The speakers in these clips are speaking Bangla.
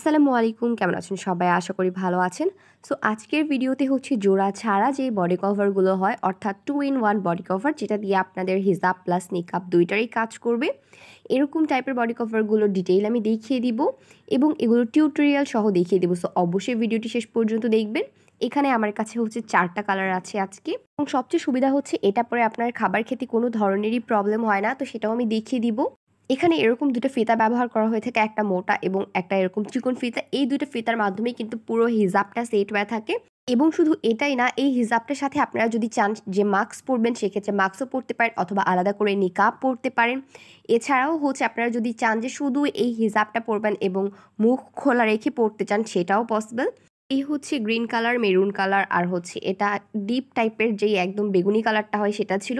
আসসালামু আলাইকুম, কেমন আছেন সবাই? আশা করি ভালো আছেন। সো আজকের ভিডিওতে হচ্ছে জোড়া ছাড়া যে বডি কভারগুলো হয়, অর্থাৎ 2 in 1 বডি কভার, যেটা দিয়ে আপনাদের হিজাব প্লাস নিকাব দুইটারই কাজ করবে। এরকম টাইপের বডি কভারগুলো ডিটেইল আমি দেখিয়ে দিব এবং এগুলো টিউটোরিয়াল সহ দেখিয়ে দিব। সো অবশ্যই ভিডিওটি শেষ পর্যন্ত দেখবেন। এখানে আমার কাছে হচ্ছে 4টা কালার আছে আজকে, এবং সবচেয়ে সুবিধা হচ্ছে এটা পরে আপনার খাবার খেতে কোনো ধরনেরই প্রবলেম হয় না, তো সেটাও আমি দেখিয়ে দিব। এখানে এরকম দুটো ফিতা ব্যবহার করা হয়ে থাকে, একটা মোটা এবং একটা এরকম চিকন ফিতা। এই দুটো ফিতার মাধ্যমে কিন্তু পুরো হিজাবটা সেট হয়ে থাকে। এবং শুধু এটাই না, এই হিজাবটার সাথে আপনারা যদি চান যে মাস্ক পরবেন, সেক্ষেত্রে মাস্কও পরতে পারেন, অথবা আলাদা করে নিকাব পরতে পারেন। এছাড়াও হচ্ছে আপনারা যদি চান যে শুধু এই হিজাবটা পরবেন এবং মুখ খোলা রেখে পরতে চান, সেটাও পসিবল। এই হচ্ছে গ্রিন কালার, মেরুন কালার, আর হচ্ছে এটা ডিপ টাইপের যেই একদম বেগুনি কালারটা হয় সেটা ছিল,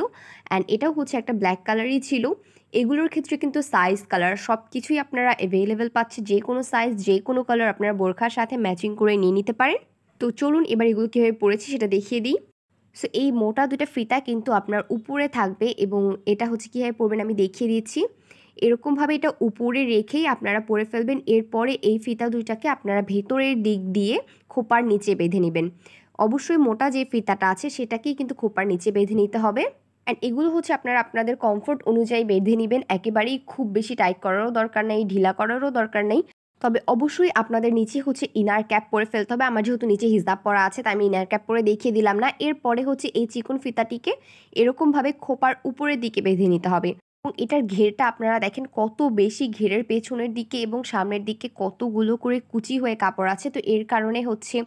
অ্যান্ড এটাও হচ্ছে একটা ব্ল্যাক কালারই ছিল। এগুলোর ক্ষেত্রে কিন্তু সাইজ, কালার সব কিছুই আপনারা অ্যাভেলেবেল পাচ্ছে। যে কোনো সাইজ, যে কোনো কালার আপনারা বোরখার সাথে ম্যাচিং করে নিয়ে নিতে পারেন। তো চলুন এবার এগুলো কীভাবে পরেছি সেটা দেখিয়ে দিই। সো এই মোটা দুটো ফিতা কিন্তু আপনার উপরে থাকবে, এবং এটা হচ্ছে কীভাবে পরবেন আমি দেখিয়ে দিচ্ছি। এরকমভাবে এটা উপরে রেখেই আপনারা পরে ফেলবেন। এরপরে এই ফিতা দুইটাকে আপনারা ভেতরের দিক দিয়ে খোপার নিচে বেঁধে নেবেন। অবশ্যই মোটা যে ফিতাটা আছে সেটাকেই কিন্তু খোপার নিচে বেঁধে নিতে হবে। অ্যান্ড এগুলো হচ্ছে আপনারা আপনাদের কমফোর্ট অনুযায়ী বেঁধে নেবেন। একেবারেই খুব বেশি টাইট করারও দরকার নেই, ঢিলা করারও দরকার নেই। তবে অবশ্যই আপনাদের নিচে হচ্ছে ইনার ক্যাপ পরে ফেলতে হবে। আমার যেহেতু নিচে হিজাব পরা আছে, তাই আমি ইনার ক্যাপ পরে দেখিয়ে দিলাম না। এরপরে হচ্ছে এই চিকন ফিতাটিকে এরকমভাবে খোপার উপরের দিকে বেঁধে নিতে হবে। এবং এটার ঘেরটা আপনারা দেখেন কত বেশি, ঘেরের পেছনের দিকে এবং সামনের দিকে কতগুলো করে কুচি হয়ে কাপড় আছে। তো এর কারণে হচ্ছে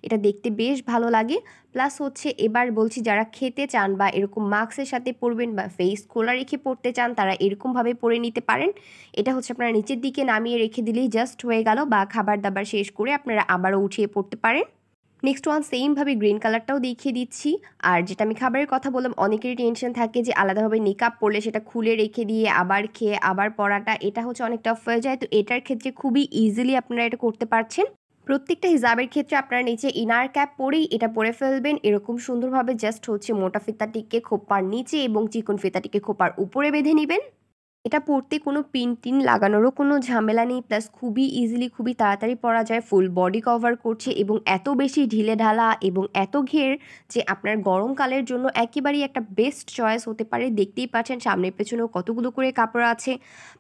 এটা দেখতে বেশ ভালো লাগে। প্লাস হচ্ছে এবার বলছি, যারা খেতে চান বা এরকম মাস্কের সাথে পরবেন বা ফেস খোলা রেখে পরতে চান, তারা এরকমভাবে পরে নিতে পারেন। এটা হচ্ছে আপনারা নিচের দিকে নামিয়ে রেখে দিলেই জাস্ট হয়ে গেল, বা খাবার দাবার শেষ করে আপনারা আবারও উঠিয়ে পরতে পারেন। নেক্সট ওয়ান সেমভাবে গ্রিন কালারটাও দেখিয়ে দিচ্ছি। আর যেটা আমি খাবারের কথা বললাম, অনেকেরই টেনশন থাকে যে আলাদাভাবে নিকাব পরলে সেটা খুলে রেখে দিয়ে আবার খেয়ে আবার পরাটা, এটা হচ্ছে অনেক টাফ হয়ে যায়। তো এটার ক্ষেত্রে খুবই ইজিলি আপনারা এটা করতে পারছেন। প্রত্যেকটা হিজাবের ক্ষেত্রে আপনারা নিচে ইনার ক্যাপ পরেই এটা পরে ফেলবেন। এরকম সুন্দরভাবে জাস্ট হচ্ছে মোটা ফিতাটিকে খোপার নিচে এবং চিকন ফিতাটিকে খোপার উপরে বেঁধে নেবেন। এটা পরতে কোনো পিন টিন লাগানোরও কোনো ঝামেলা নেই। প্লাস খুবই ইজিলি, খুবই তাড়াতাড়ি পরা যায়। ফুল বডি কভার করছে এবং এত বেশি ঢিলে ঢালা এবং এত ঘের যে আপনার গরমকালের জন্য একেবারেই একটা বেস্ট চয়েস হতে পারে। দেখতেই পাচ্ছেন সামনের পেছনেও কতগুলো করে কাপড় আছে।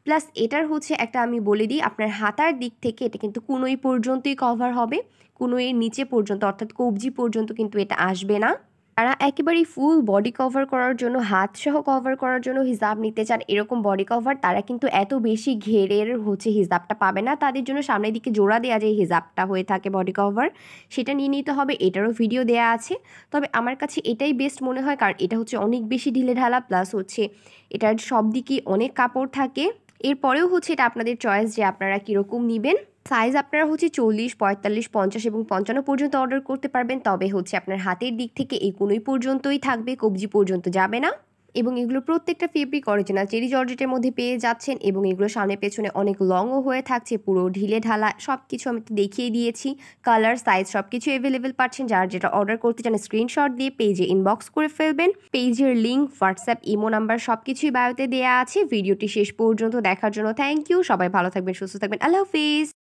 প্লাস এটার হচ্ছে একটা আমি বলে দিই, আপনার হাতার দিক থেকে এটা কিন্তু কুনোই পর্যন্তই কভার হবে। কুনোইয়ের নিচে পর্যন্ত, অর্থাৎ কবজি পর্যন্ত কিন্তু এটা আসবে না। যারা একেবারেই ফুল বডি কভার করার জন্য, হাত সহ কভার করার জন্য হিজাব নিতে চান, এরকম বডি কভার, তারা কিন্তু এত বেশি ঘেরের হচ্ছে হিজাবটা পাবে না। তাদের জন্য সামনের দিকে জোড়া দেওয়া যে হিজাবটা হয়ে থাকে বডি কভার, সেটা নিয়ে নিতে হবে। এটারও ভিডিও দেওয়া আছে। তবে আমার কাছে এটাই বেস্ট মনে হয়, কারণ এটা হচ্ছে অনেক বেশি ঢিলে ঢালা, প্লাস হচ্ছে এটার সব দিকেই অনেক কাপড় থাকে। এরপরেও হচ্ছে এটা আপনাদের চয়েস যে আপনারা কীরকম নেবেন। সাইজ আপনারা হচ্ছে 40, 45, 50 এবং 55 পর্যন্ত অর্ডার করতে পারবেন। তবে হচ্ছে আপনার হাতের দিক থেকে এই কোনোই পর্যন্তই থাকবে, কবজি পর্যন্ত যাবে না। এবং এগুলো প্রত্যেকটা ফেব্রিক অরিজিনাল চেরি জর্জেটের মধ্যে পেয়ে যাচ্ছেন, এবং এগুলো সামনে পেছনে অনেক লংও হয়ে থাকছে, পুরো ঢিলে ঢালা সব কিছু আমি দেখিয়ে দিয়েছি। কালার, সাইজ সব কিছু অ্যাভেলেবেল পাচ্ছেন। যার যেটা অর্ডার করতে চান স্ক্রিনশট দিয়ে পেজে ইনবক্স করে ফেলবেন। পেজের লিঙ্ক, হোয়াটসঅ্যাপ, ইমো নাম্বার সব কিছুই বায়োতে দেওয়া আছে। ভিডিওটি শেষ পর্যন্ত দেখার জন্য থ্যাংক ইউ। সবাই ভালো থাকবেন, সুস্থ থাকবেন। আল্লাহ হাফিজ।